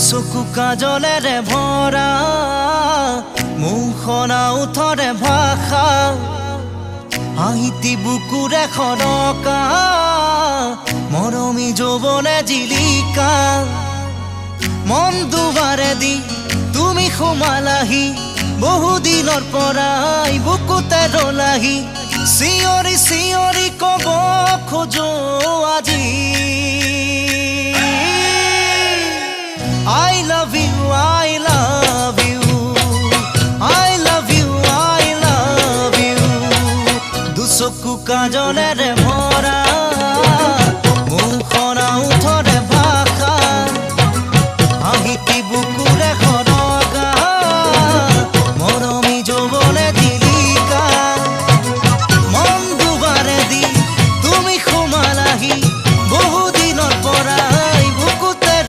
চকু কাজলেৰে ভৰা মুখনা উঠৰে ভাষা আহিতি বুকুৰে খৰকা মৰমী যৌৱনে জিলিকা মন দুবাৰে দি তুমি সোমালাহি বহুদিনৰ পৰাই বুকুতে ৰলাহি চিঞৰি চিঞৰি কব খোজো আজি I love you, I love you, I love you, I love you. দুচকু কাজলেৰে